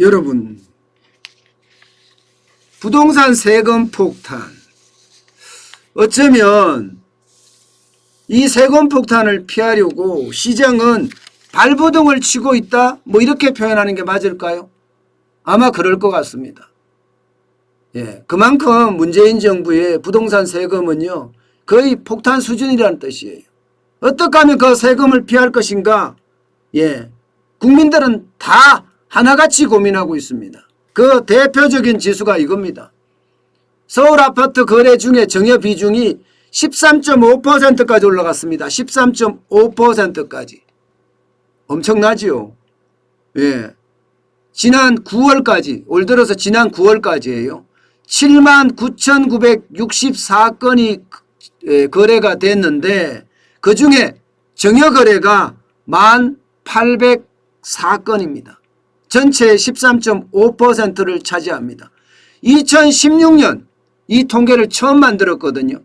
여러분, 부동산 세금 폭탄, 어쩌면 이 세금 폭탄을 피하려고 시장은 발버둥을 치고 있다, 뭐 이렇게 표현하는 게 맞을까요? 아마 그럴 것 같습니다. 예, 그만큼 문재인 정부의 부동산 세금은요 거의 폭탄 수준이라는 뜻이에요. 어떻게 하면 그 세금을 피할 것인가? 예, 국민들은 다 하나같이 고민하고 있습니다. 그 대표적인 지수가 이겁니다. 서울 아파트 거래 중에 증여 비중이 13.5%까지 올라갔습니다. 13.5%까지. 엄청나지요. 예. 지난 9월까지, 올 들어서 지난 9월까지예요. 79,964건이 거래가 됐는데 그중에 증여 거래가 1,804건입니다. 전체의 13.5%를 차지합니다. 2016년 이 통계를 처음 만들었거든요.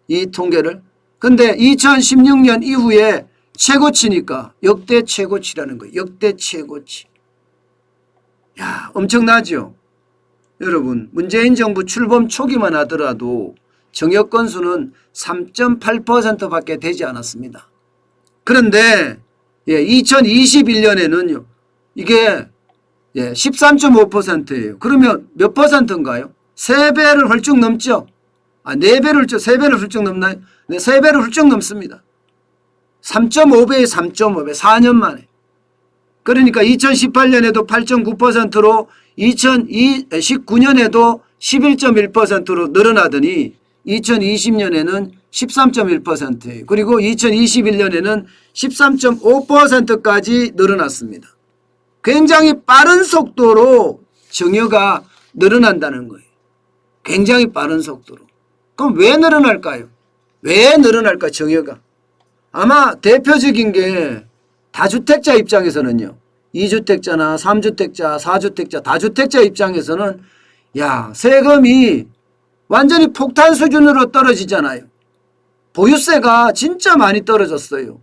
이 통계를. 근데 2016년 이후에 최고치니까 역대 최고치라는 거예요. 역대 최고치. 야, 엄청나죠? 여러분, 문재인 정부 출범 초기만 하더라도 증여 건수는 3.8%밖에 되지 않았습니다. 그런데 2021년에는요. 이게 13.5%예요. 그러면 몇 퍼센트인가요? 3배를 훌쩍 넘죠? 4배를 3배를 훌쩍 넘나요? 네, 3배를 훌쩍 넘습니다. 3.5배에 3.5배, 4년 만에. 그러니까 2018년에도 8.9%로 2019년에도 11.1%로 늘어나더니 2020년에는 13.1%예요. 그리고 2021년에는 13.5%까지 늘어났습니다. 굉장히 빠른 속도로 증여가 늘어난다는 거예요. 굉장히 빠른 속도로. 그럼 왜 늘어날까요? 왜 늘어날까 증여가? 아마 대표적인 게 다주택자 입장에서는요. 2주택자나 3주택자, 4주택자, 다주택자 입장에서는 야, 세금이 완전히 폭탄 수준으로 떨어지잖아요. 보유세가 진짜 많이 떨어졌어요.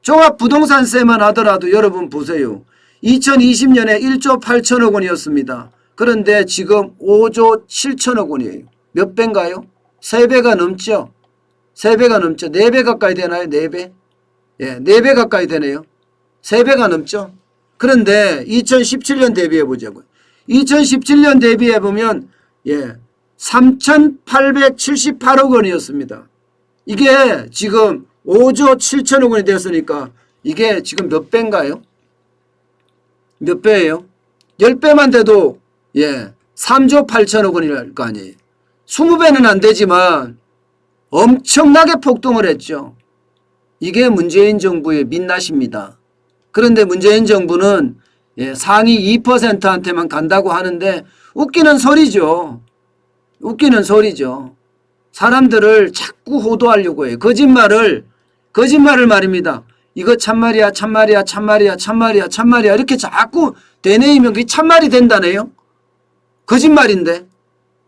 종합부동산세만 하더라도 여러분 보세요. 2020년에 1조 8천억 원이었습니다. 그런데 지금 5조 7천억 원이에요. 몇 배인가요? 3배가 넘죠. 3배가 넘죠. 4배 가까이 되나요? 4배? 예, 4배 가까이 되네요. 3배가 넘죠. 그런데 2017년 대비해 보자고요. 2017년 대비해 보면 3,878억 원이었습니다. 이게 지금 5조 7천억 원이 되었으니까 이게 지금 몇 배인가요? 몇 배예요? 10배만 돼도 3조 8천억 원이랄 거 아니에요. 20배는 안 되지만 엄청나게 폭등을 했죠. 이게 문재인 정부의 민낯입니다. 그런데 문재인 정부는 상위 2%한테만 간다고 하는데 웃기는 소리죠. 웃기는 소리죠. 사람들을 자꾸 호도하려고 해요. 거짓말을 말입니다. 이거 참말이야, 참말이야, 참말이야, 참말이야, 참말이야 이렇게 자꾸 되뇌이면 그게 참말이 된다네요. 거짓말인데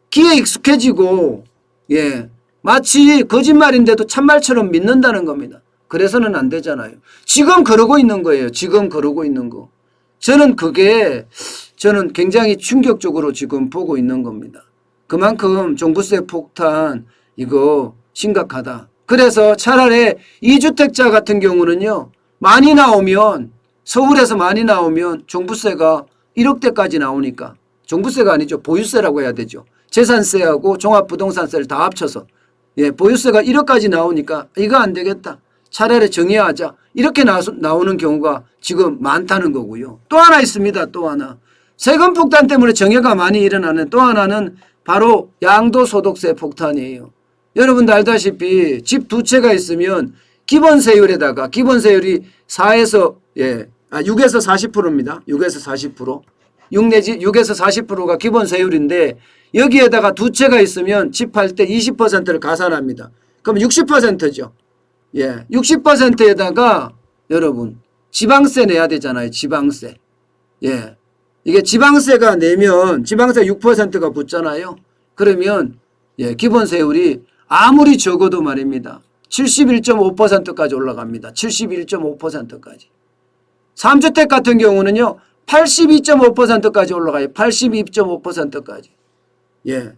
귀에 익숙해지고 마치 거짓말인데도 참말처럼 믿는다는 겁니다. 그래서는 안 되잖아요. 지금 그러고 있는 거예요. 지금 그러고 있는 거. 저는 굉장히 충격적으로 지금 보고 있는 겁니다. 그만큼 종부세 폭탄 이거 심각하다. 그래서 차라리 2주택자 같은 경우는요. 많이 나오면 서울에서 많이 나오면 종부세가 1억대까지 나오니까 종부세가 아니죠. 보유세라고 해야 되죠. 재산세하고 종합부동산세를 다 합쳐서 보유세가 1억까지 나오니까 이거 안 되겠다. 차라리 정의하자. 이렇게 나오는 경우가 지금 많다는 거고요. 또 하나 있습니다. 또 하나. 세금 폭탄 때문에 정의가 많이 일어나는 또 하나는 바로 양도소득세 폭탄이에요. 여러분도 알다시피 집 두 채가 있으면 기본세율에다가 기본세율이 6에서 40%입니다. 6에서 40%. 6 내지 6에서 40%가 기본세율인데 여기에다가 두 채가 있으면 집 할 때 20%를 가산합니다. 그럼 60%죠. 60%에다가 여러분 지방세 내야 되잖아요. 지방세. 이게 지방세가 내면 지방세 6%가 붙잖아요. 그러면 기본세율이 아무리 적어도 말입니다. 71.5%까지 올라갑니다. 71.5%까지. 3주택 같은 경우는요. 82.5%까지 올라가요. 82.5%까지. 예.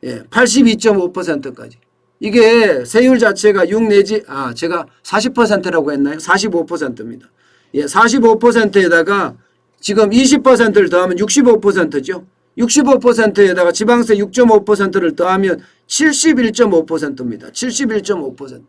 예. 82.5%까지. 이게 세율 자체가 6 내지 제가 40%라고 했나요? 45%입니다. 예, 45%에다가 지금 20%를 더하면 65%죠. 65%에다가 지방세 6.5%를 더하면 71.5%입니다. 71.5%.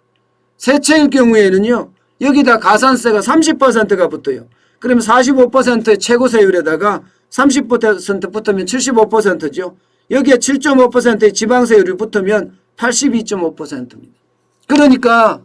세채일 경우에는요. 여기다 가산세가 30%가 붙어요. 그러면 45%의 최고세율에다가 30% 붙으면 75%죠. 여기에 7.5%의 지방세율이 붙으면 82.5%입니다. 그러니까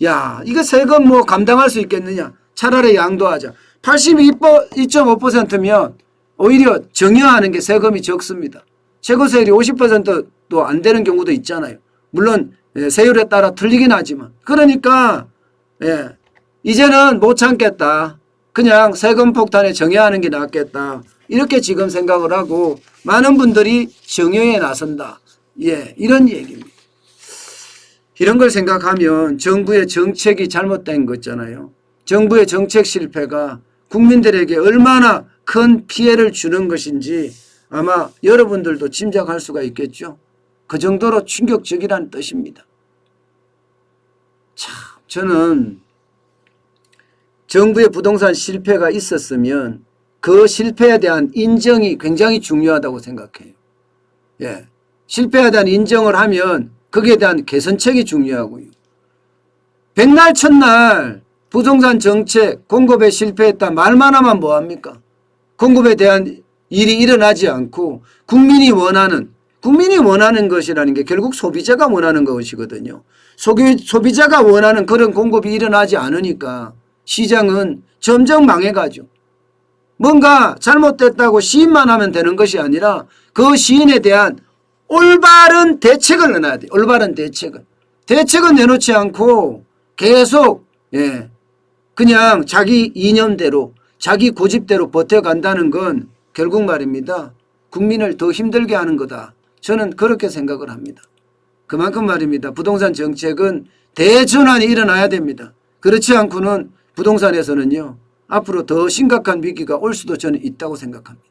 야 이거 세금 뭐 감당할 수 있겠느냐. 차라리 양도하자. 82.5%면 오히려 정여하는 게 세금이 적습니다. 최고세율이 50%도 안 되는 경우도 있잖아요. 물론 세율에 따라 틀리긴 하지만. 그러니까 이제는 못 참겠다. 그냥 세금 폭탄에 정여하는 게 낫겠다. 이렇게 지금 생각을 하고 많은 분들이 정여에 나선다. 예, 이런 얘기입니다. 이런 걸 생각하면 정부의 정책이 잘못된 거 있잖아요. 정부의 정책 실패가 국민들에게 얼마나 큰 피해를 주는 것인지 아마 여러분들도 짐작할 수가 있겠죠. 그 정도로 충격적이라는 뜻입니다. 참, 저는 정부의 부동산 실패가 있었으면 그 실패에 대한 인정이 굉장히 중요하다고 생각해요. 예. 실패에 대한 인정을 하면 거기에 대한 개선책이 중요하고요. 백날 첫날 부동산 정책 공급에 실패했다 말만 하면 뭐합니까? 공급에 대한 일이 일어나지 않고 국민이 원하는 것이라는 게 결국 소비자가 원하는 것이거든요. 소비자가 원하는 그런 공급이 일어나지 않으니까 시장은 점점 망해가죠. 뭔가 잘못됐다고 시인만 하면 되는 것이 아니라 그 시인에 대한 올바른 대책을 내놔야 돼요. 올바른 대책을. 대책은 내놓지 않고 계속 그냥 자기 이념대로 자기 고집대로 버텨간다는 건 결국 말입니다. 국민을 더 힘들게 하는 거다. 저는 그렇게 생각을 합니다. 그만큼 말입니다. 부동산 정책은 대전환이 일어나야 됩니다. 그렇지 않고는 부동산에서는요. 앞으로 더 심각한 위기가 올 수도 저는 있다고 생각합니다.